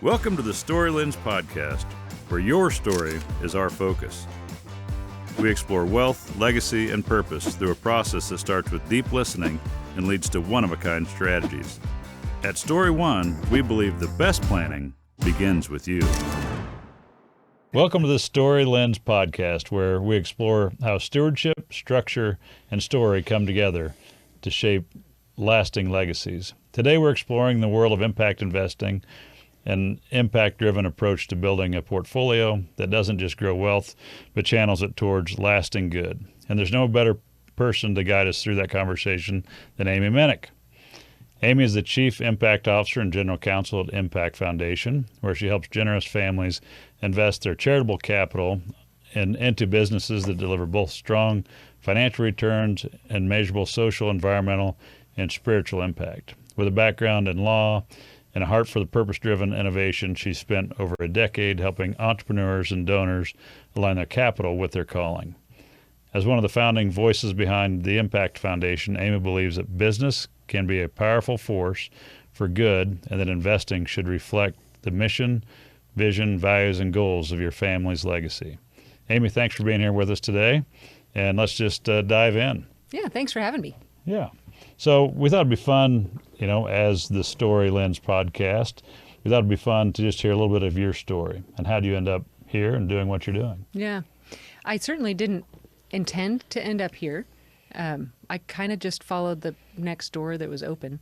Welcome to the Story Lens podcast, where your story is our focus. We explore wealth, legacy, and purpose through a process that starts with deep listening and leads to one-of-a-kind strategies. At StoryOne, we believe the best planning begins with you. Welcome to the Story Lens podcast, where we explore how stewardship, structure, and story come together to shape lasting legacies. Today, we're exploring the world of impact investing, an impact-driven approach to building a portfolio that doesn't just grow wealth, but channels it towards lasting good. And there's no better person to guide us through that conversation than Aimee Minnich. Aimee is the Chief Impact Officer and General Counsel at Impact Foundation, where she helps generous families invest their charitable capital into businesses that deliver both strong financial returns and measurable social, environmental, and spiritual impact. With a background in law and a heart for the purpose-driven innovation, she spent over a decade helping entrepreneurs and donors align their capital with their calling. As one of the founding voices behind the Impact Foundation, Aimee believes that business can be a powerful force for good and that investing should reflect the mission, vision, values, and goals of your family's legacy. Aimee, thanks for being here with us today, and let's just dive in. Yeah, thanks for having me. Yeah. So we thought it'd be fun, as the Story Lens podcast, we thought it'd be fun to just hear a little bit of your story and how do you end up here and doing what you're doing. Yeah, I certainly didn't intend to end up here. I kind of just followed the next door that was open.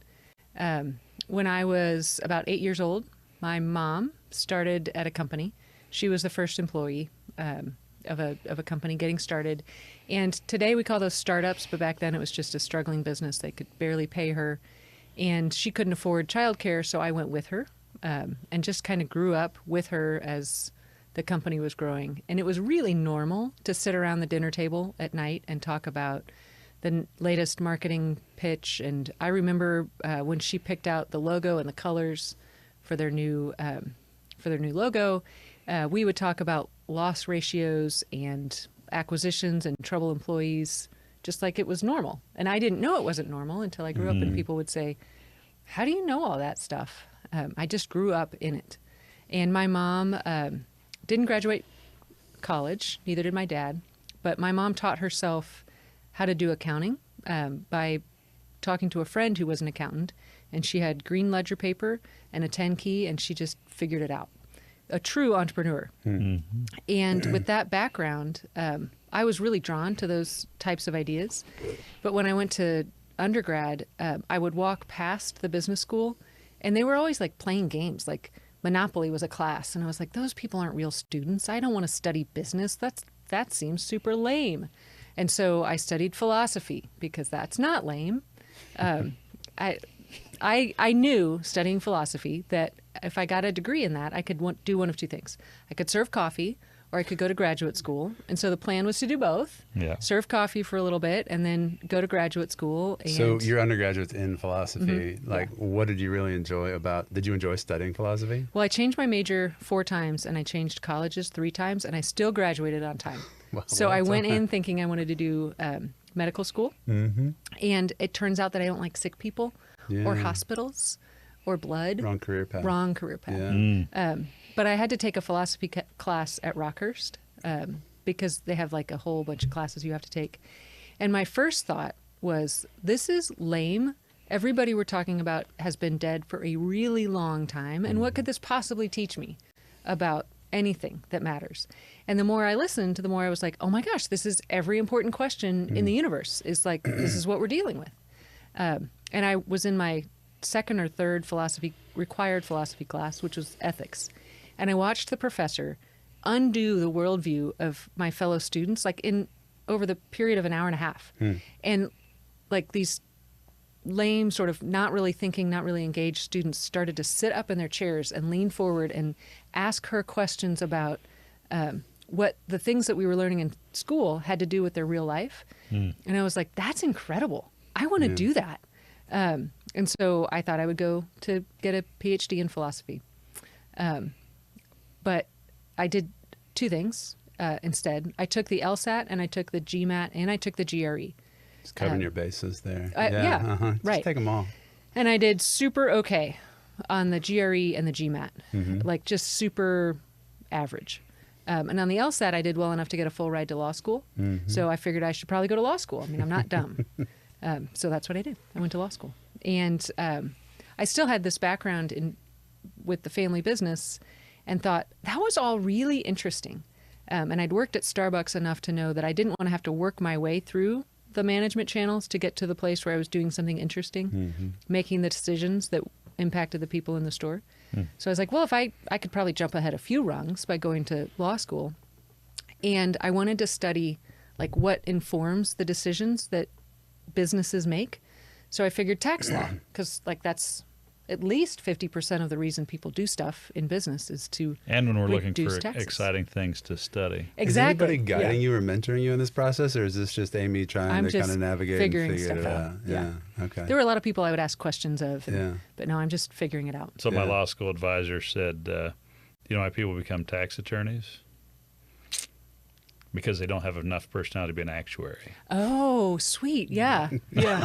When I was about 8 years old, my mom started at a company. She was the first employee of a company getting started. And today we call those startups, but back then it was just a struggling business. They could barely pay her. And she couldn't afford childcare, so I went with her and just kind of grew up with her as the company was growing. And it was really normal to sit around the dinner table at night and talk about the latest marketing pitch. And I remember when she picked out the logo and the colors for their new logo, we would talk about loss ratios and acquisitions and trouble employees, just like it was normal. And I didn't know it wasn't normal until I grew up and people would say, how do you know all that stuff? I just grew up in it. And my mom didn't graduate college, neither did my dad, but my mom taught herself how to do accounting by talking to a friend who was an accountant, and she had green ledger paper and a 10 key, and she just figured it out. A true entrepreneur. Mm-hmm. And with that background, I was really drawn to those types of ideas. But when I went to undergrad, I would walk past the business school, and they were always like playing games. Like Monopoly was a class, and I was like, those people aren't real students. I don't want to study business. That seems super lame. And so I studied philosophy because that's not lame. I knew studying philosophy that if I got a degree in that, I could do one of two things. I could serve coffee or I could go to graduate school. And so the plan was to do both. Yeah. Serve coffee for a little bit and then go to graduate school. And so you're undergraduate in philosophy. Mm-hmm. What did you really enjoy did you enjoy studying philosophy? Well, I changed my major 4 times and I changed colleges 3 times and I still graduated on time. So I went in thinking I wanted to do medical school. Mm-hmm. And it turns out that I don't like sick people. Yeah. Or hospitals, or blood. Wrong career path. Yeah. But I had to take a philosophy class at Rockhurst because they have like a whole bunch of classes you have to take. And my first thought was, this is lame. Everybody we're talking about has been dead for a really long time. And what could this possibly teach me about anything that matters? And the more I listened, the more I was like, oh my gosh, this is every important question in the universe. Is like, this is what we're dealing with. And I was in my second or third required philosophy class, which was ethics. And I watched the professor undo the worldview of my fellow students, over the period of an hour and a half. And like these lame, sort of not really thinking, not really engaged students started to sit up in their chairs and lean forward and ask her questions about what the things that we were learning in school had to do with their real life. And I was like, that's incredible. I want to do that. And so I thought I would go to get a PhD in philosophy. But I did 2 things instead. I took the LSAT and I took the GMAT and I took the GRE. Just covering your bases there. Yeah, right. Just take them all. And I did super okay on the GRE and the GMAT, like just super average. And on the LSAT, I did well enough to get a full ride to law school. So I figured I should probably go to law school. I mean, I'm not dumb. So that's what I did. I went to law school. And I still had this background with the family business and thought that was all really interesting. And I'd worked at Starbucks enough to know that I didn't want to have to work my way through the management channels to get to the place where I was doing something interesting, making the decisions that impacted the people in the store. So I was like, well, if I could probably jump ahead a few rungs by going to law school. And I wanted to study like what informs the decisions that businesses make. So I figured tax law, because like that's at least 50% of the reason people do stuff in business is to And when we're looking for taxes. Exciting things to study. Exactly. Is anybody guiding you or mentoring you in this process, or is this just Aimee trying to kind of navigate and figure it out? Yeah. Okay. There were a lot of people I would ask questions of, Yeah. but no, I'm just figuring it out. So my law school advisor said, you know why people become tax attorneys? Because they don't have enough personality to be an actuary. Oh, sweet. Yeah. Yeah.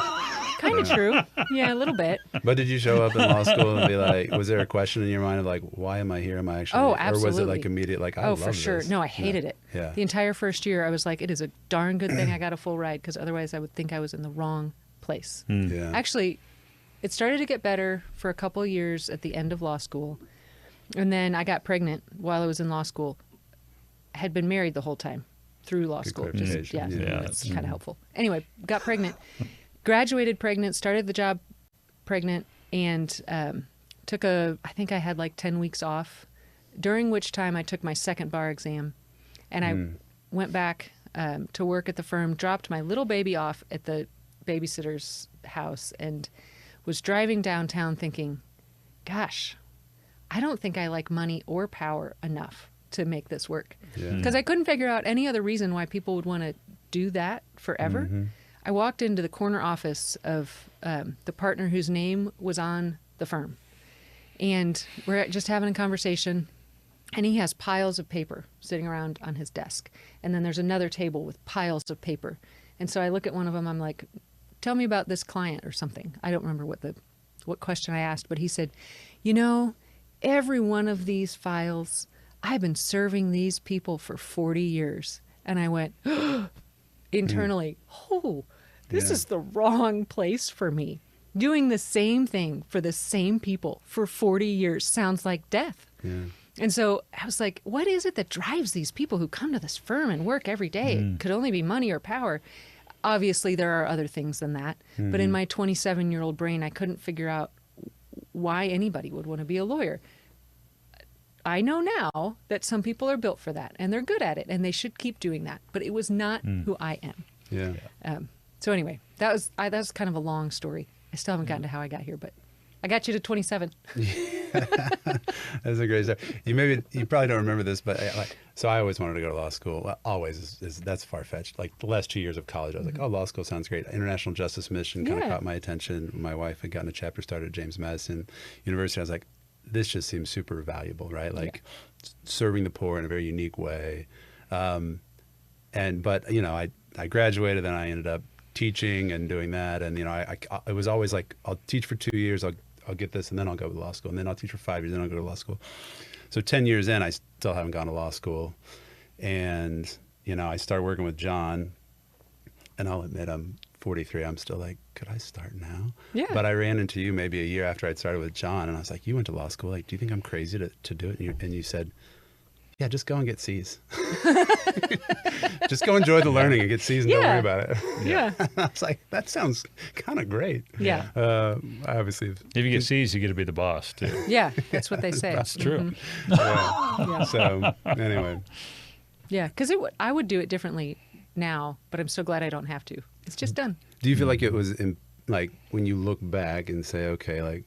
Kind of true. Yeah, a little bit. But did you show up in law school and be like, was there a question in your mind of like, why am I here? Am I actually? Oh, absolutely. Or was it like immediate, like, I love for sure. this? No, I hated it. Yeah. The entire first year, I was like, it is a darn good thing I got a full ride, because otherwise I would think I was in the wrong place. Yeah. Actually, it started to get better for a couple of years at the end of law school. And then I got pregnant while I was in law school. I had been married the whole time through law school. Just, clarification. yeah, Yeah, it's kind of helpful. Anyway, got pregnant, graduated pregnant, started the job pregnant, and I think I had like 10 weeks off, during which time I took my second bar exam. And I went back to work at the firm, dropped my little baby off at the babysitter's house, and was driving downtown thinking, gosh, I don't think I like money or power enough to make this work. Because I couldn't figure out any other reason why people would want to do that forever. I walked into the corner office of the partner whose name was on the firm. And we're just having a conversation. And he has piles of paper sitting around on his desk. And then there's another table with piles of paper. And so I look at one of them, I'm like, tell me about this client or something. I don't remember what question I asked, but he said, you know, every one of these files, I've been serving these people for 40 years. And I went, internally, this is the wrong place for me. Doing the same thing for the same people for 40 years sounds like death. And so I was like, what is it that drives these people who come to this firm and work every day? It could only be money or power. Obviously, there are other things than that. But in my 27-year-old brain, I couldn't figure out why anybody would want to be a lawyer. I know now that some people are built for that, and they're good at it, and they should keep doing that. But it was not who I am. Yeah. So anyway, that was kind of a long story. I still haven't gotten to how I got here, but I got you to 27. That's a great story. You probably don't remember this, but so I always wanted to go to law school. Well, always that's far-fetched. Like the last 2 years of college, I was like, oh, law school sounds great. International Justice Mission kind of caught my attention. My wife had gotten a chapter started at James Madison University. I was like, this just seems super valuable, right? Like serving the poor in a very unique way. But you know, I graduated, then I ended up teaching and doing that, and you know, it was always like, I'll teach for 2 years, I'll get this, and then I'll go to law school, and then I'll teach for 5 years, then I'll go to law school. So 10 years in, I still haven't gone to law school, and you know, I started working with John, and I'll admit I'm 43. I'm still like, could I start now? Yeah. But I ran into you maybe a year after I'd started with John, and I was like, you went to law school. Like, do you think I'm crazy to do it? And you said, yeah, just go and get C's. Just go enjoy the learning and get C's and don't worry about it. Yeah. I was like, that sounds kind of great. Yeah. Obviously. If you get C's, you get to be the boss, too. Yeah, that's what they say. That's true. Yeah. So anyway. Yeah, because I would do it differently now, but I'm so glad I don't have to. It's just done. Do you feel like it was like when you look back and say, okay, like,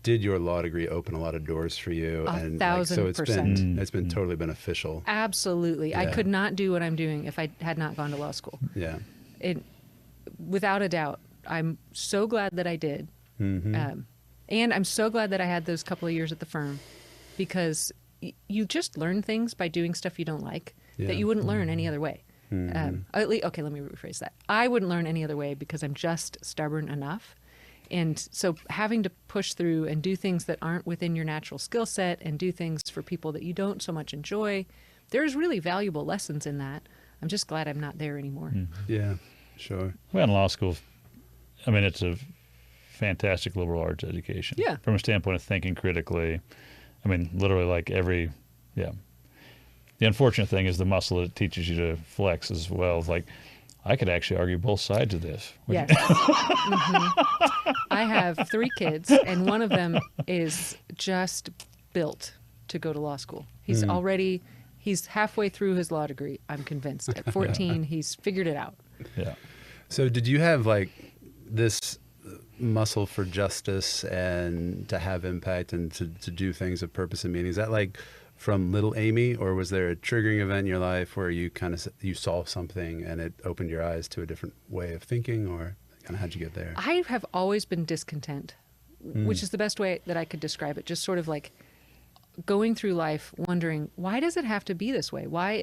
did your law degree open a lot of doors for you? 1,000%. It's been totally beneficial. Absolutely. Yeah. I could not do what I'm doing if I had not gone to law school. Yeah. Without a doubt, I'm so glad that I did. And I'm so glad that I had those couple of years at the firm, because you just learn things by doing stuff you don't like that you wouldn't learn any other way. Okay, let me rephrase that. I wouldn't learn any other way because I'm just stubborn enough. And so having to push through and do things that aren't within your natural skill set and do things for people that you don't so much enjoy, there's really valuable lessons in that. I'm just glad I'm not there anymore. Yeah, sure. Well, in law school, I mean, it's a fantastic liberal arts education. Yeah. From a standpoint of thinking critically. I mean, literally like yeah. The unfortunate thing is the muscle it teaches you to flex as well. Like, I could actually argue both sides of this. Yes. I have 3 kids, and one of them is just built to go to law school. He's halfway through his law degree, I'm convinced. At 14, he's figured it out. Yeah. So did you have like this muscle for justice and to have impact and to do things of purpose and meaning? Is that like from little Aimee, or was there a triggering event in your life where you you saw something and it opened your eyes to a different way of thinking, or kind of how'd you get there? I have always been discontent, which is the best way that I could describe it. Just sort of like going through life wondering, why does it have to be this way? Why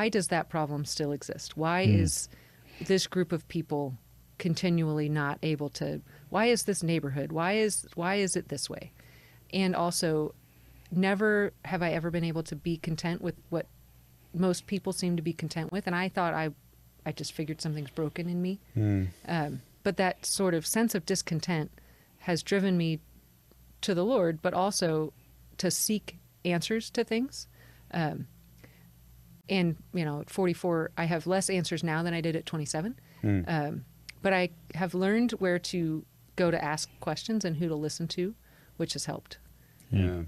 does that problem still exist? Why is this group of people continually not able to, why is this neighborhood? Why is it this way? And also, never have I ever been able to be content with what most people seem to be content with. And I thought I just figured something's broken in me. But that sort of sense of discontent has driven me to the Lord, but also to seek answers to things. And, at 44, I have less answers now than I did at 27. But I have learned where to go to ask questions and who to listen to, which has helped. Yeah.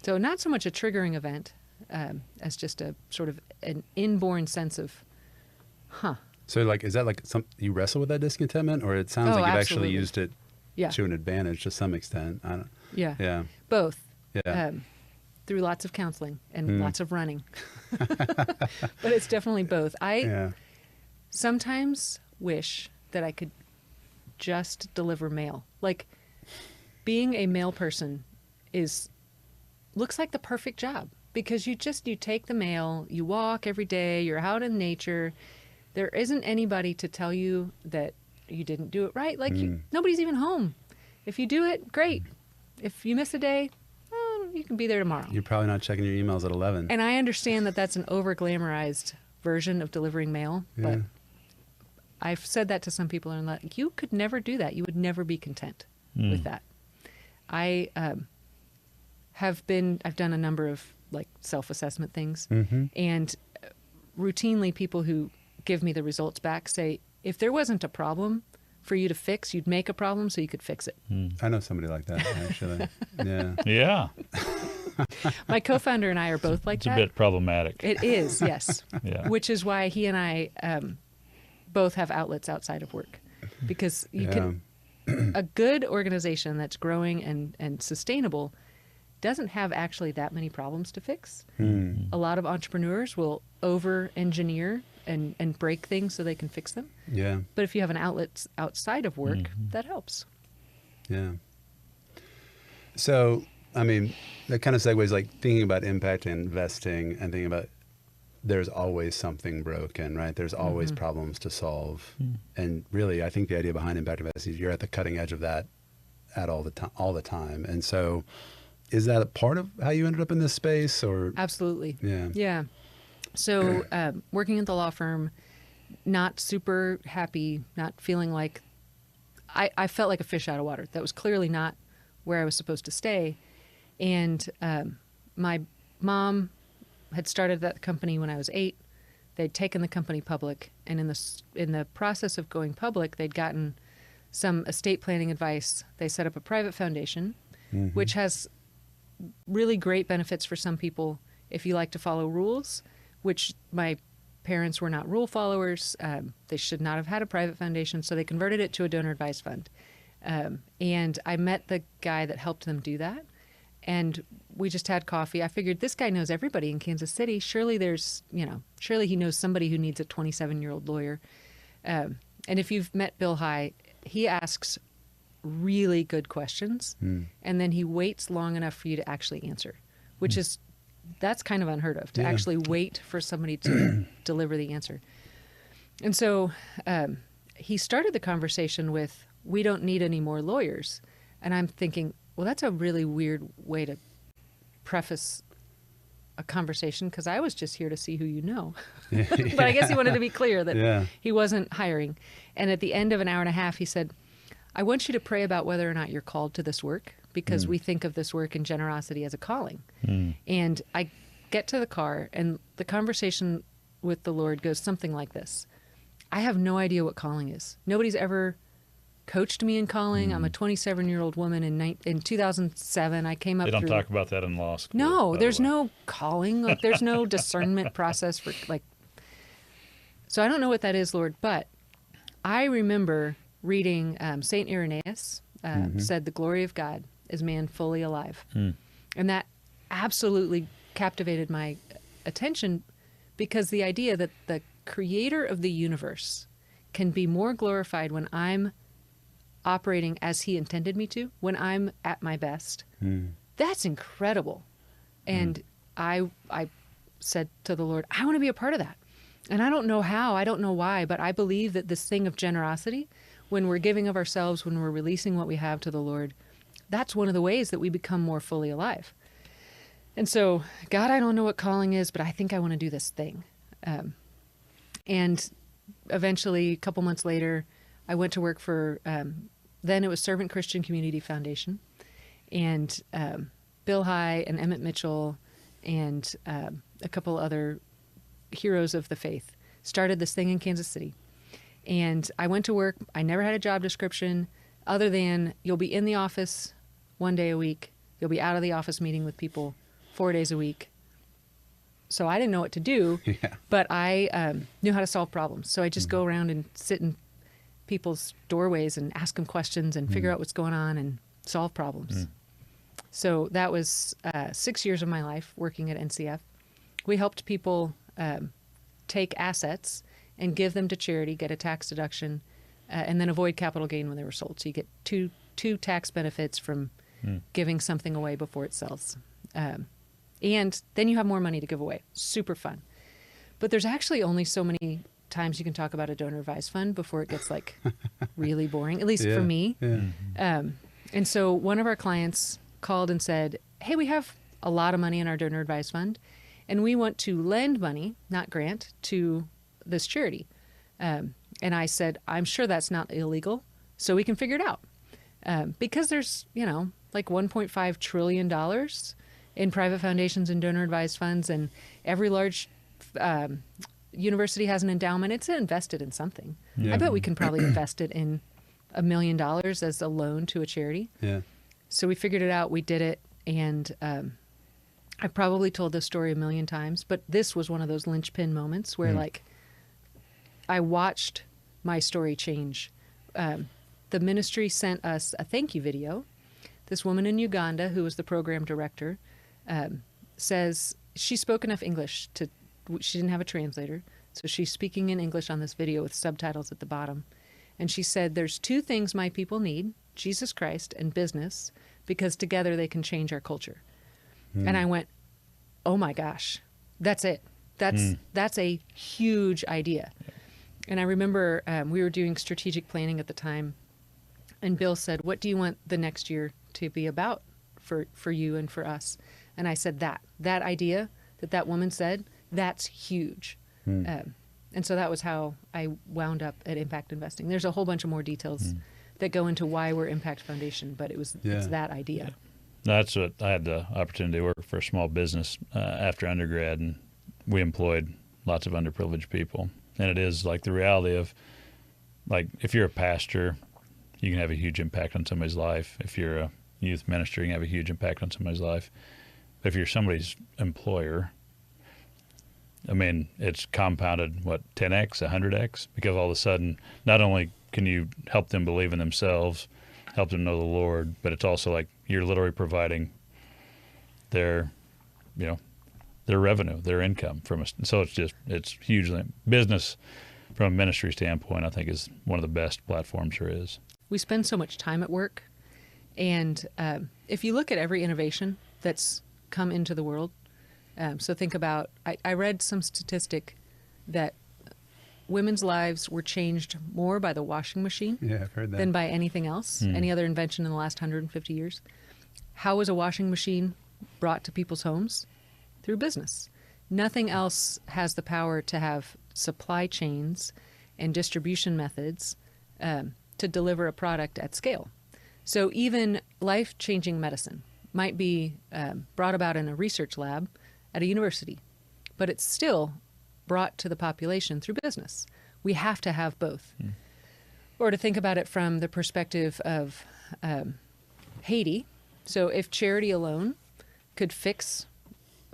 So not so much a triggering event as just a sort of an inborn sense of, So like, is that like you wrestle with that discontentment, or it sounds like you've actually used it to an advantage to some extent? Yeah. Both. Yeah. Through lots of counseling and lots of running. But it's definitely both. I sometimes wish that I could just deliver mail. Like, being a mail person looks like the perfect job, because you take the mail, you walk every day, you're out in nature. There isn't anybody to tell you that you didn't do it right. Like, nobody's even home. If you do it, great. If you miss a day, you can be there tomorrow. You're probably not checking your emails at 11. And I understand that that's an over-glamorized version of delivering mail, but I've said that to some people, and like, you could never do that. You would never be content with that. I've done a number of like self-assessment things, and routinely people who give me the results back say, if there wasn't a problem for you to fix, you'd make a problem so you could fix it. I know somebody like that, actually. Yeah. Yeah. My co-founder and I are both like that. It's a bit problematic. It is, yes. Yeah. Which is why he and I both have outlets outside of work, because you can. A good organization that's growing and sustainable doesn't have actually that many problems to fix. A lot of entrepreneurs will over-engineer and break things so they can fix them. Yeah. But if you have an outlet outside of work, that helps. Yeah. So, I mean, that kind of segues, like thinking about impact and investing and thinking about there's always something broken, right? There's always problems to solve. And really, I think the idea behind impact investing is you're at the cutting edge of that all the time. And so is that a part of how you ended up in this space, or? Absolutely. Yeah. Yeah. So working at the law firm, not super happy, not feeling like, I felt like a fish out of water. That was clearly not where I was supposed to stay. And my mom had started that company when I was 8. They'd taken the company public, and in the process of going public, they'd gotten some estate planning advice. They set up a private foundation, which has really great benefits for some people if you like to follow rules, which my parents were not rule followers. They should not have had a private foundation, so they converted it to a donor advised fund. And I met the guy that helped them do that. And we just had coffee. I figured, this guy knows everybody in Kansas City. Surely surely he knows somebody who needs a 27-year-old lawyer. And if you've met Bill High, he asks really good questions. And then he waits long enough for you to actually answer, which that's kind of unheard of, to actually wait for somebody to deliver the answer. And so he started the conversation with, we don't need any more lawyers. And I'm thinking, well, that's a really weird way to preface a conversation, because I was just here to see who you know. But I guess he wanted to be clear that he wasn't hiring. And at the end of an hour and a half, he said, I want you to pray about whether or not you're called to this work, because we think of this work in generosity as a calling. And I get to the car, and the conversation with the Lord goes something like this. I have no idea what calling is. Nobody's ever coached me in calling. I'm a 27-year-old woman. In 2007, I came up They don't through... talk about that in law school. No, there's no calling. Like, there's no discernment process for, like... So I don't know what that is, Lord, but I remember reading St. Irenaeus said, the glory of God is man fully alive. And that absolutely captivated my attention, because the idea that the creator of the universe can be more glorified when I'm operating as he intended me to, when I'm at my best, that's incredible. And I said to the Lord, I want to be a part of that. And I don't know how, I don't know why, but I believe that this thing of generosity, when we're giving of ourselves, when we're releasing what we have to the Lord, that's one of the ways that we become more fully alive. And so, God, I don't know what calling is, but I think I want to do this thing. And eventually, a couple months later, I went to work for, then it was Servant Christian Community Foundation. And Bill High and Emmett Mitchell and a couple other heroes of the faith started this thing in Kansas City. And I went to work. I never had a job description other than you'll be in the office 1 day a week. You'll be out of the office meeting with people 4 days a week. So I didn't know what to do, but I knew how to solve problems. So I just go around and sit in people's doorways and ask them questions and figure out what's going on and solve problems. So that was 6 years of my life working at NCF. We helped people take assets and give them to charity, get a tax deduction, and then avoid capital gain when they were sold. So you get two tax benefits from giving something away before it sells. And then you have more money to give away. Super fun. But there's actually only so many times you can talk about a donor advised fund before it gets like really boring, at least for me. And so one of our clients called and said, hey, we have a lot of money in our donor advised fund, and we want to lend money, not grant, to this charity. And I said, I'm sure that's not illegal, so we can figure it out. Because there's, like $1.5 trillion in private foundations and donor advised funds, and every large university has an endowment. It's invested in something. I bet we can probably invest it in $1 million as a loan to a charity. So we figured it out. We did it. And I've probably told this story a million times, but this was one of those linchpin moments where like I watched my story change. The ministry sent us a thank you video. This woman in Uganda, who was the program director, says she spoke enough English she didn't have a translator. So she's speaking in English on this video with subtitles at the bottom. And she said, there's two things my people need, Jesus Christ and business, because together they can change our culture. And I went, oh my gosh, that's it. That's a huge idea. And I remember we were doing strategic planning at the time, and Bill said, what do you want the next year to be about for you and for us? And I said that idea that woman said, that's huge. And so that was how I wound up at Impact Investing. There's a whole bunch of more details that go into why we're Impact Foundation, but it's that idea. That's what I had the opportunity to work for a small business after undergrad, and we employed lots of underprivileged people. And it is like the reality of, like, if you're a pastor, you can have a huge impact on somebody's life. If you're a youth minister, you can have a huge impact on somebody's life. But if you're somebody's employer, I mean, it's compounded, 10x, 100x? Because all of a sudden, not only can you help them believe in themselves, help them know the Lord, but it's also like you're literally providing their revenue, their income from us. So it's hugely, business from a ministry standpoint, I think is one of the best platforms there is. We spend so much time at work. And if you look at every innovation that's come into the world, so think about, I read some statistic that women's lives were changed more by the washing machine Yeah, I've heard that. than by anything else, any other invention in the last 150 years. How was a washing machine brought to people's homes? Through business. Nothing else has the power to have supply chains and distribution methods to deliver a product at scale. So even life-changing medicine might be brought about in a research lab at a university, but it's still brought to the population through business. We have to have both. Or to think about it from the perspective of Haiti. So if charity alone could fix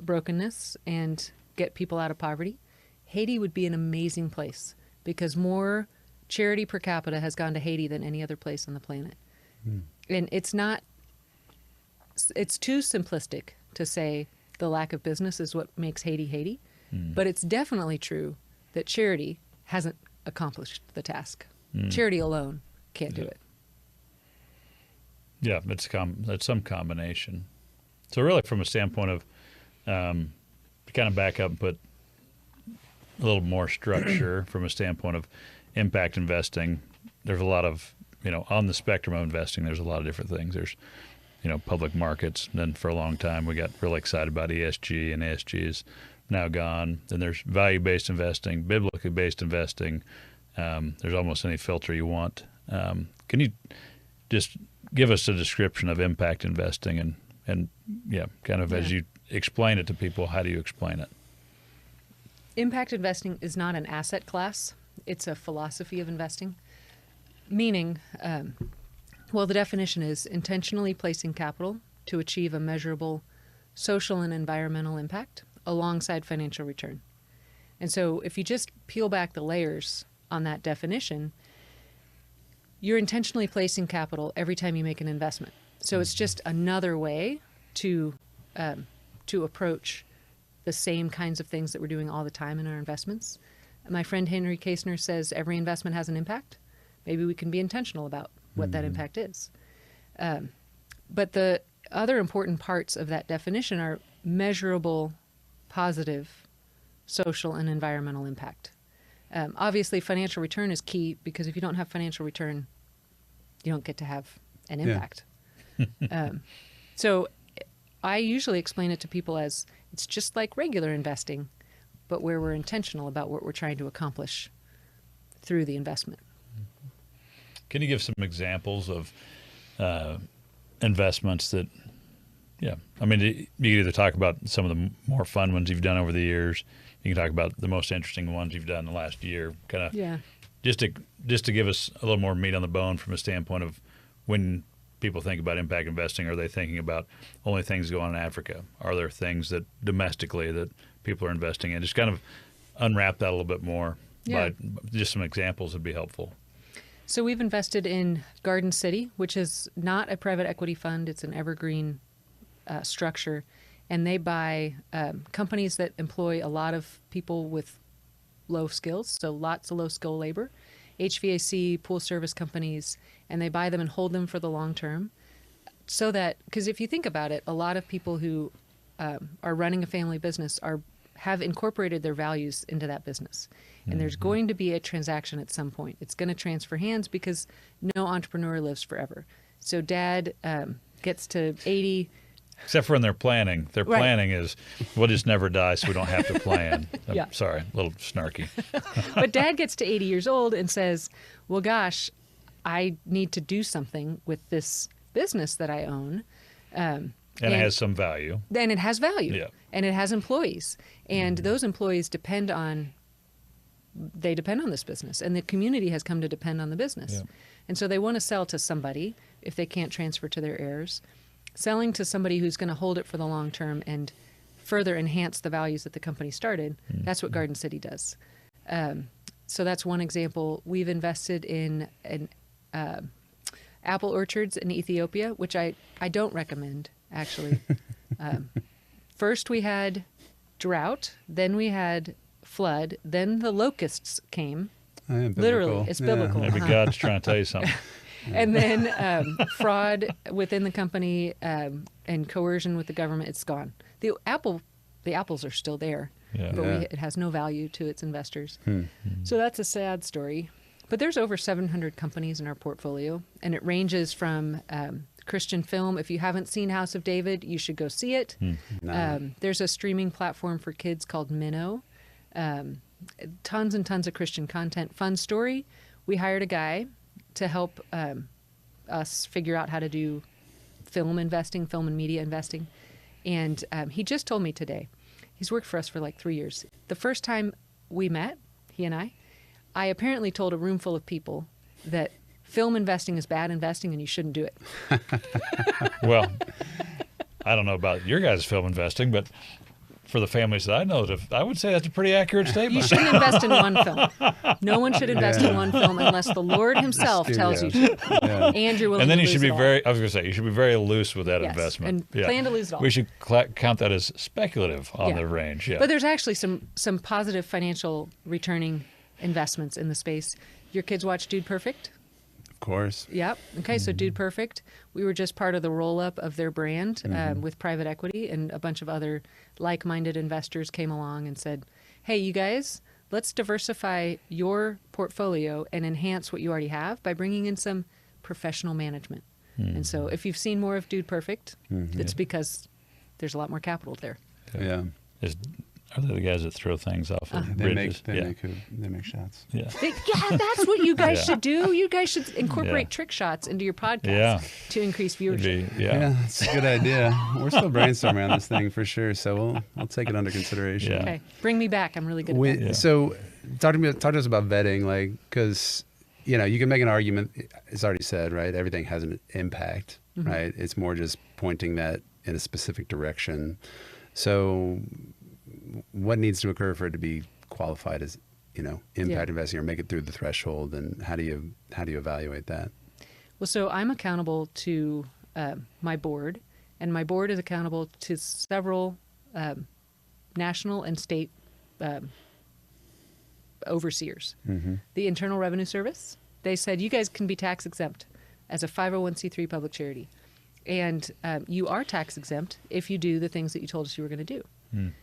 brokenness and get people out of poverty, Haiti would be an amazing place because more charity per capita has gone to Haiti than any other place on the planet. And it's too simplistic to say the lack of business is what makes Haiti Haiti, but it's definitely true that charity hasn't accomplished the task. Charity alone can't do it. Yeah, it's some combination. So really from a standpoint of to kind of back up and put a little more structure from a standpoint of impact investing, there's a lot of, on the spectrum of investing, there's a lot of different things. There's, public markets. And then for a long time, we got really excited about ESG, and ESG is now gone. Then there's value-based investing, biblically based investing. There's almost any filter you want. Can you just give us a description of impact investing and as you explain it to people, how do you explain it? Impact investing is not an asset class. It's a philosophy of investing, meaning, the definition is intentionally placing capital to achieve a measurable social and environmental impact alongside financial return. And so if you just peel back the layers on that definition, you're intentionally placing capital every time you make an investment. So it's just another way to approach the same kinds of things that we're doing all the time in our investments. My friend Henry Kasner says every investment has an impact. Maybe we can be intentional about what that impact is. But the other important parts of that definition are measurable, positive, social, and environmental impact. Obviously, financial return is key because if you don't have financial return, you don't get to have an impact. So I usually explain it to people as it's just like regular investing, but where we're intentional about what we're trying to accomplish through the investment. Can you give some examples of investments that, you can either talk about some of the more fun ones you've done over the years. You can talk about the most interesting ones you've done in the last year. Just to give us a little more meat on the bone from a standpoint of when people think about impact investing, are they thinking about only things going on in Africa? Are there things that domestically that people are investing in? Just kind of unwrap that a little bit more. Yeah. Just some examples would be helpful. So we've invested in Garden City, which is not a private equity fund. It's an evergreen structure. And they buy companies that employ a lot of people with low skills, so lots of low-skill labor, HVAC, pool service companies, and they buy them and hold them for the long term. So that, because if you think about it, a lot of people who are running a family business have incorporated their values into that business. And there's going to be a transaction at some point. It's going to transfer hands because no entrepreneur lives forever. So dad gets to 80. Except for when they're planning. Their Right. planning is, we'll just never die so we don't have to plan. Yeah. Sorry, a little snarky. But dad gets to 80 years old and says, well, gosh, I need to do something with this business that I own. And it has some value. Then it has value. Yeah. And it has employees. And those employees depend on this business. And the community has come to depend on the business. Yeah. And so they want to sell to somebody if they can't transfer to their heirs. Selling to somebody who's going to hold it for the long term and further enhance the values that the company started, that's what Garden City does. So that's one example. We've invested in apple orchards in Ethiopia, which I don't recommend, actually. First we had drought, then we had flood, then the locusts came. Literally, it's biblical. Maybe God's trying to tell you something. And then fraud within the company and coercion with the government, it's gone. The apples are still there. but it has no value to its investors. So that's a sad story. But there's over 700 companies in our portfolio, and it ranges from Christian film. If you haven't seen House of David, you should go see it. There's a streaming platform for kids called Minnow. Tons and tons of Christian content. Fun story. We hired a guy to help us figure out how to do film investing, film and media investing. And he just told me today, he's worked for us for like 3 years. The first time we met, he and I apparently told a room full of people that film investing is bad investing and you shouldn't do it. Well, I don't know about your guys' film investing, but for the families that I know, I would say that's a pretty accurate statement. You shouldn't invest in one film. No one should invest in one film unless the Lord himself tells you to. And you're willing and then to you should lose be it very, I was going to say, you should be very loose with that Yes, investment. and plan to lose it all. We should count that as speculative on the range. Yeah. But there's actually some positive financial returning investments in the space. Your kids watch Dude Perfect? Of course. Yep. Okay, so Dude Perfect, we were just part of the roll-up of their brand with private equity, and a bunch of other like-minded investors came along and said, hey, you guys, let's diversify your portfolio and enhance what you already have by bringing in some professional management. And so if you've seen more of Dude Perfect, it's because there's a lot more capital there. Yeah. Are they the guys that throw things off of They bridges? they make shots. Yeah. That's what you guys should do. You guys should incorporate trick shots into your podcast to increase viewership. Yeah, that's a good idea. We're still brainstorming on this thing for sure, so we'll take it under consideration. Yeah. Okay, bring me back. I'm really good at that. So talk to us about vetting, like, because you can make an argument. It's already said, right? Everything has an impact, right? It's more just pointing that in a specific direction. So what needs to occur for it to be qualified as, impact investing or make it through the threshold, and how do you evaluate that? Well, so I'm accountable to my board, and my board is accountable to several national and state overseers. The Internal Revenue Service, they said, you guys can be tax exempt as a 501c3 public charity. And you are tax exempt if you do the things that you told us you were going to do.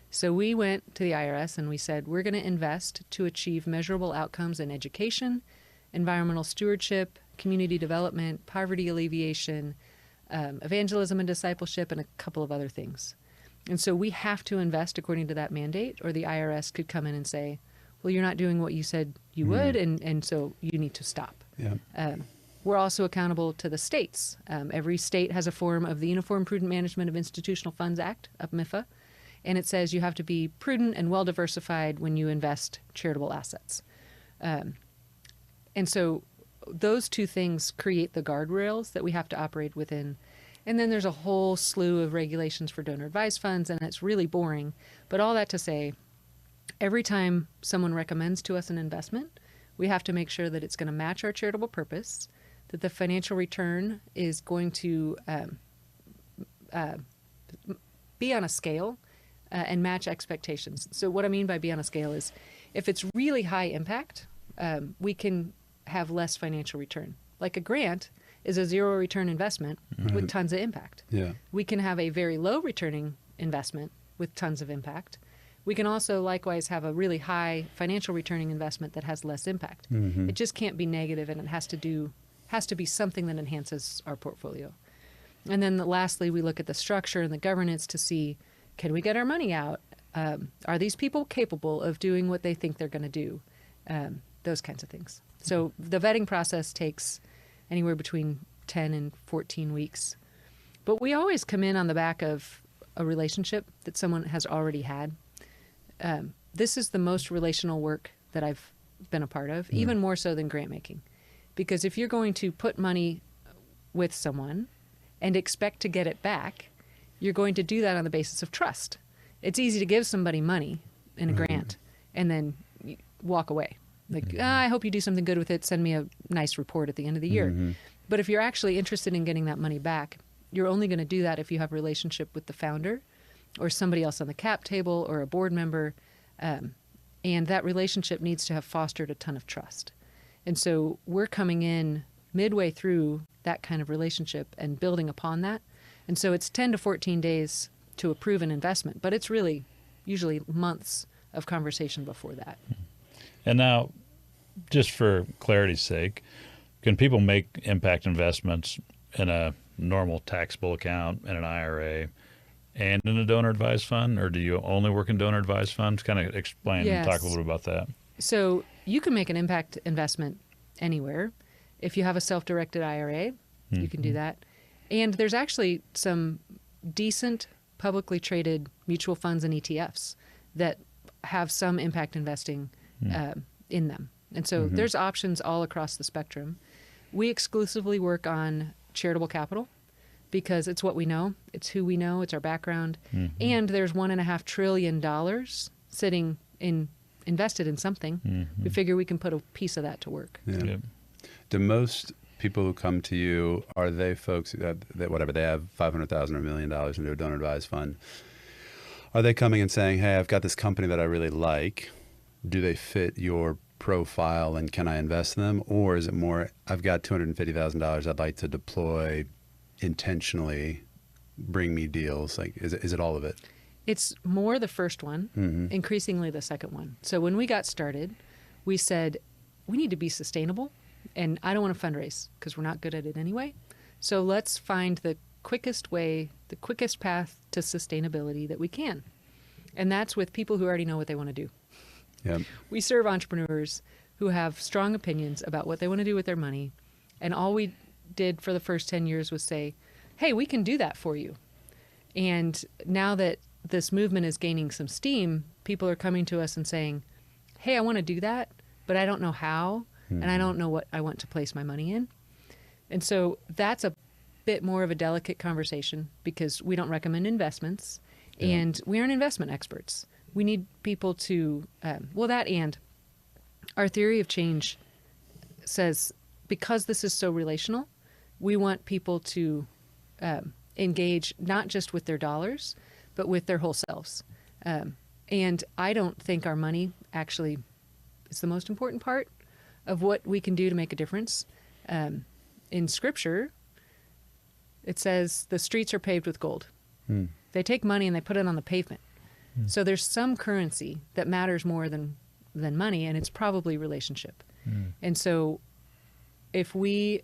So we went to the IRS and we said, we're going to invest to achieve measurable outcomes in education, environmental stewardship, community development, poverty alleviation, evangelism and discipleship, and a couple of other things. And so we have to invest according to that mandate, or the IRS could come in and say, well, you're not doing what you said you would, and so you need to stop. Yeah. We're also accountable to the states. Every state has a form of the Uniform Prudent Management of Institutional Funds Act, UPMIFA, and it says you have to be prudent and well-diversified when you invest charitable assets. And so those two things create the guardrails that we have to operate within. And then there's a whole slew of regulations for donor-advised funds, and it's really boring. But all that to say, every time someone recommends to us an investment, we have to make sure that it's going to match our charitable purpose, that the financial return is going to be on a scale and match expectations. So what I mean by be on a scale is if it's really high impact, we can have less financial return. Like a grant is a zero return investment with tons of impact. Yeah. We can have a very low returning investment with tons of impact. We can also likewise have a really high financial returning investment that has less impact. It just can't be negative, and it has to be something that enhances our portfolio. And then lastly, we look at the structure and the governance to see, can we get our money out? Are these people capable of doing what they think they're going to do? Those kinds of things. So the vetting process takes anywhere between 10 and 14 weeks. But we always come in on the back of a relationship that someone has already had. This is the most relational work that I've been a part of, even more so than grant making. Because if you're going to put money with someone and expect to get it back, you're going to do that on the basis of trust. It's easy to give somebody money in a grant and then walk away. Like, I hope you do something good with it. Send me a nice report at the end of the year. But if you're actually interested in getting that money back, you're only going to do that if you have a relationship with the founder or somebody else on the cap table or a board member. And that relationship needs to have fostered a ton of trust. And so we're coming in midway through that kind of relationship and building upon that. And so it's 10 to 14 days to approve an investment, but it's really usually months of conversation before that. And now, just for clarity's sake, can people make impact investments in a normal taxable account, in an IRA, and in a donor-advised fund? Or do you only work in donor-advised funds? Kind of explain and talk a little bit about that. So you can make an impact investment anywhere. If you have a self-directed IRA, you can do that. And there's actually some decent publicly traded mutual funds and ETFs that have some impact investing in them. And so there's options all across the spectrum. We exclusively work on charitable capital because it's what we know, it's who we know, it's our background. And there's $1.5 trillion sitting invested in something. We figure we can put a piece of that to work. Yeah. Yep. Do most people who come to you, are they folks that whatever, they have $500,000 or $1 million into a donor advised fund? Are they coming and saying, hey, I've got this company that I really like. Do they fit your profile and can I invest in them? Or is it more, I've got $250,000 I'd like to deploy intentionally, bring me deals? Like, is it all of it? It's more the first one, increasingly the second one. So when we got started, we said, we need to be sustainable. And I don't want to fundraise because we're not good at it anyway. So let's find the quickest way, the quickest path to sustainability that we can. And that's with people who already know what they want to do. Yep. We serve entrepreneurs who have strong opinions about what they want to do with their money. And all we did for the first 10 years was say, hey, we can do that for you. And now that this movement is gaining some steam, people are coming to us and saying, hey, I want to do that, but I don't know how. And I don't know what I want to place my money in. And so that's a bit more of a delicate conversation because we don't recommend investments and we aren't investment experts. We need people to, that and our theory of change says because this is so relational, we want people to engage not just with their dollars, but with their whole selves. And I don't think our money actually is the most important part of what we can do to make a difference. In Scripture, it says the streets are paved with gold. They take money and they put it on the pavement. So there's some currency that matters more than money, and it's probably relationship. And so if we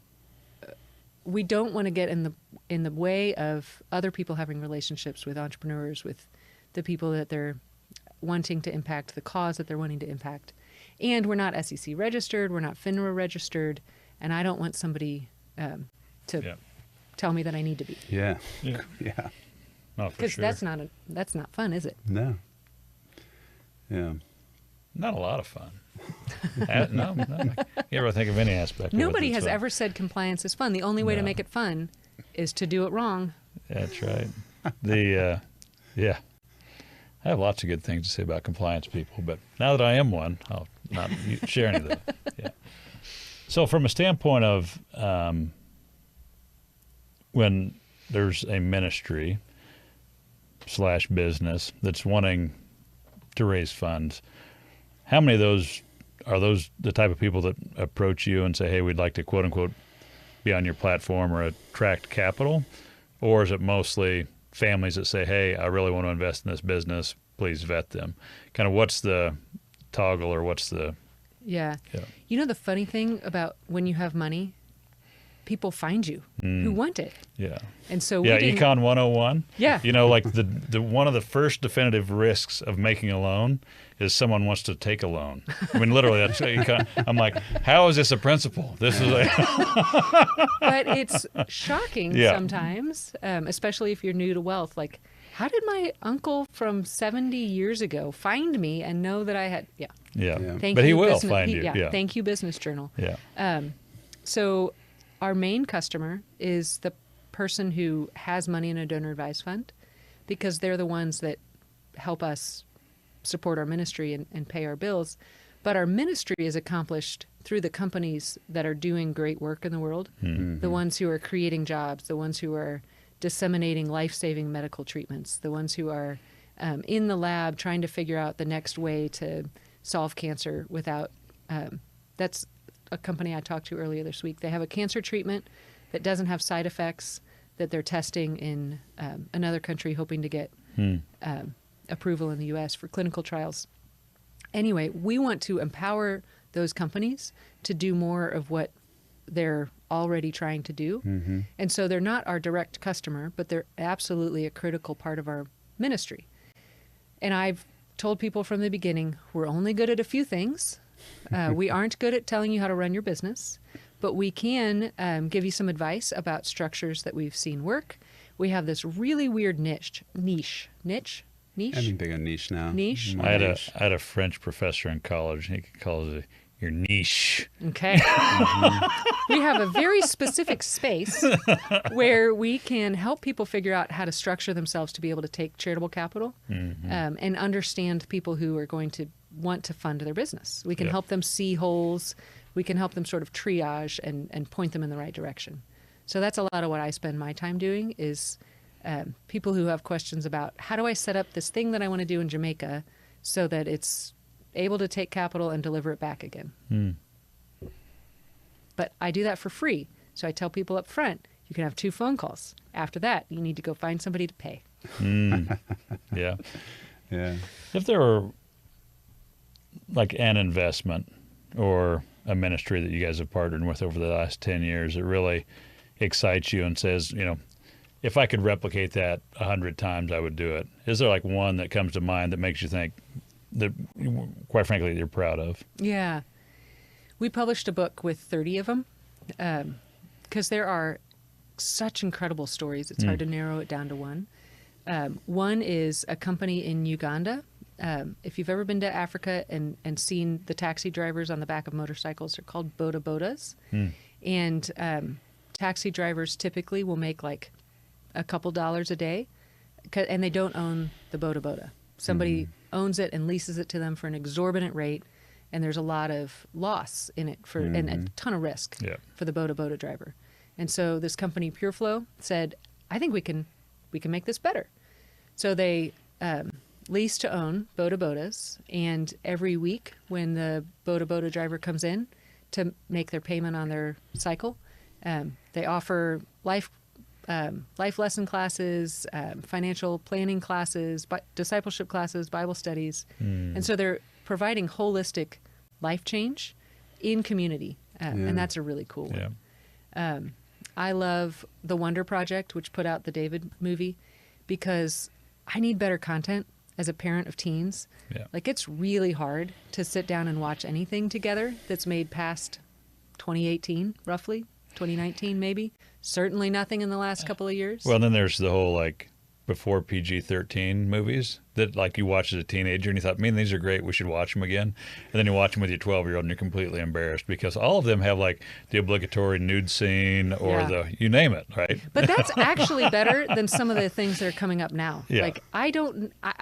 don't want to get in the way of other people having relationships with entrepreneurs, with the people that they're wanting to impact, the cause that they're wanting to impact. And we're not SEC registered, we're not FINRA registered, and I don't want somebody to tell me that I need to be. Yeah. No, for Because sure. that's not fun, is it? No. Yeah. Not a lot of fun. No. You ever think of any aspect of it Nobody that's has fun? ever said compliance is fun. The only way to No. make it fun is to do it wrong. That's right. I have lots of good things to say about compliance people, but now that I am one, I'll not share any of that. Yeah. So from a standpoint of when there's a ministry / business that's wanting to raise funds, how many of those are those the type of people that approach you and say, hey, we'd like to quote unquote be on your platform or attract capital? Or is it mostly families that say, hey, I really want to invest in this business, please vet them? Kind of what's the toggle or what's the... Yeah. Yeah. You know the funny thing about when you have money, people find you who want it. Yeah. And so Yeah, Econ 101. Yeah. You know, like the one of the first definitive risks of making a loan is someone wants to take a loan. I mean, literally, that's econ. I'm like, how is this a principle? This is But it's shocking sometimes, especially if you're new to wealth. Like, how did my uncle from 70 years ago find me and know that I had... Yeah. Thank But you, he will business, find you. Yeah. Thank you, Business Journal. Yeah. So our main customer is the person who has money in a donor advised fund because they're the ones that help us support our ministry and pay our bills. But our ministry is accomplished through the companies that are doing great work in the world, the ones who are creating jobs, the ones who are disseminating life-saving medical treatments, the ones who are in the lab trying to figure out the next way to solve cancer without... that's a company I talked to earlier this week. They have a cancer treatment that doesn't have side effects that they're testing in another country, hoping to get approval in the U.S. for clinical trials. anyway, we want to empower those companies to do more of what they're already trying to do. Mm-hmm. And so they're not our direct customer, but they're absolutely a critical part of our ministry. And I've told people from the beginning, we're only good at a few things. We aren't good at telling you how to run your business, but we can give you some advice about structures that we've seen work. We have this really weird niche. I'm big on niche now. Niche? More I niche. had a French professor in college. He calls it your niche. Okay. We have a very specific space where we can help people figure out how to structure themselves to be able to take charitable capital and understand people who are going to want to fund their business. We can Yep. help them see holes. We can help them sort of triage and point them in the right direction. So that's a lot of what I spend my time doing is people who have questions about how do I set up this thing that I want to do in Jamaica so that it's able to take capital and deliver it back again. But I do that for free. So I tell people up front, you can have 2 phone calls. After that, you need to go find somebody to pay. Yeah. Yeah. If there were like an investment or a ministry that you guys have partnered with over the last 10 years that really excites you and says, if I could replicate that 100 times, I would do it. Is there like one that comes to mind that makes you think that, quite frankly, you're proud of? Yeah. We published a book with 30 of them because there are such incredible stories. It's hard to narrow it down to one. One is a company in Uganda. If you've ever been to Africa and seen the taxi drivers on the back of motorcycles, they're called boda bodas. And taxi drivers typically will make like a couple dollars a day, and they don't own the boda boda. Somebody owns it and leases it to them for an exorbitant rate, and there's a lot of loss in it and a ton of risk for the boda boda driver. And so this company, PureFlow, said, I think we can make this better. So they lease to own boda bodas, and every week when the boda boda driver comes in to make their payment on their cycle, they offer life lesson classes, financial planning classes, discipleship classes, Bible studies. And so they're providing holistic life change in community. And that's a really cool one. Yeah. I love The Wonder Project, which put out the David movie, because I need better content as a parent of teens. Yeah. Like, it's really hard to sit down and watch anything together that's made past 2018, roughly, 2019 maybe. Certainly nothing in the last couple of years. Well, then there's the whole like before PG-13 movies that like you watch as a teenager and you thought, man, these are great. We should watch them again. And then you watch them with your 12-year-old and you're completely embarrassed because all of them have like the obligatory nude scene or you name it, right? But that's actually better than some of the things that are coming up now. Yeah. Like, I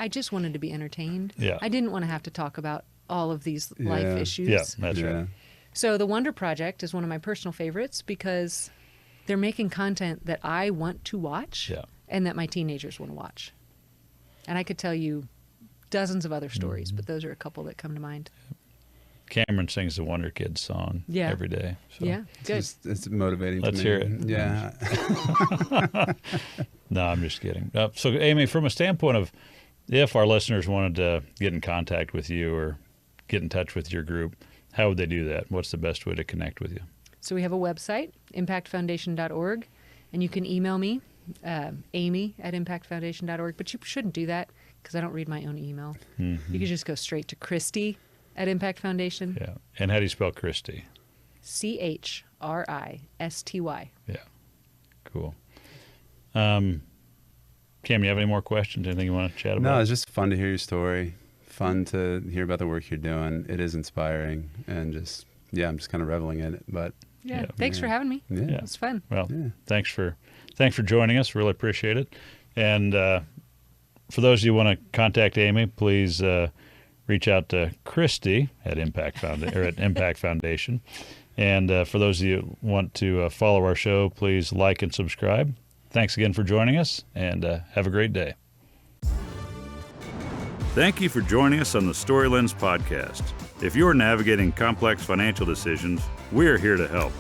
just wanted to be entertained. Yeah. I didn't want to have to talk about all of these life issues. Yeah, that's right. So The Wonder Project is one of my personal favorites because they're making content that I want to watch and that my teenagers want to watch. And I could tell you dozens of other stories, but those are a couple that come to mind. Cameron sings the Wonder Kids song every day. So. Yeah, good. It's motivating Let's to me. hear it. Yeah. No, I'm just kidding. So, Aimee, from a standpoint of if our listeners wanted to get in contact with you or get in touch with your group, how would they do that? What's the best way to connect with you? So we have a website, impactfoundation.org, and you can email me, Aimee@impactfoundation.org, but you shouldn't do that because I don't read my own email. You can just go straight to Christy@Impact Foundation. Yeah. And how do you spell Christy? Christy. Yeah. Cool. Cam, you have any more questions? Anything you want to chat about? No, it's just fun to hear your story. Fun to hear about the work you're doing. It is inspiring, and just I'm just kind of reveling in it. But Thanks for having me. Yeah. It was fun. Well, thanks for joining us. Really appreciate it. And for those of you who want to contact Aimee, please reach out to Christy at Impact Foundation. And for those of you who want to follow our show, please like and subscribe. Thanks again for joining us, and have a great day. Thank you for joining us on the StoryLens podcast. If you're navigating complex financial decisions, we're here to help.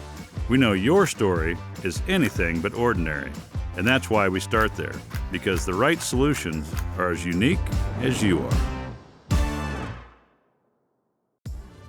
We know your story is anything but ordinary, and that's why we start there, because the right solutions are as unique as you are.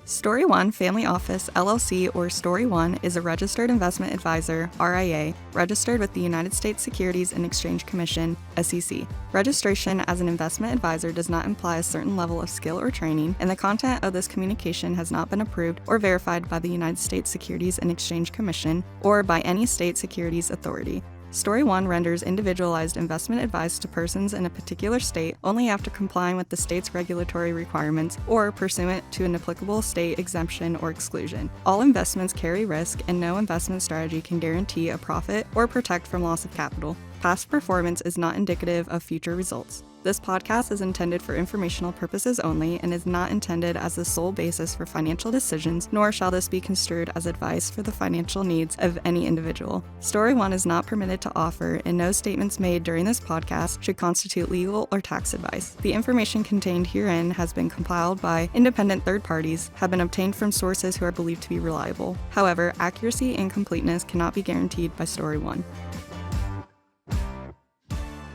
StoryOne Family Office, LLC, or StoryOne is a registered investment advisor, RIA, registered with the United States Securities and Exchange Commission, SEC. Registration as an investment advisor does not imply a certain level of skill or training, and the content of this communication has not been approved or verified by the United States Securities and Exchange Commission or by any state securities authority. StoryOne renders individualized investment advice to persons in a particular state only after complying with the state's regulatory requirements or pursuant to an applicable state exemption or exclusion. All investments carry risk, and no investment strategy can guarantee a profit or protect from loss of capital. Past performance is not indicative of future results. This podcast is intended for informational purposes only and is not intended as the sole basis for financial decisions, nor shall this be construed as advice for the financial needs of any individual. StoryOne is not permitted to offer, and no statements made during this podcast should constitute legal or tax advice. The information contained herein has been compiled by independent third parties, have been obtained from sources who are believed to be reliable. However, accuracy and completeness cannot be guaranteed by StoryOne.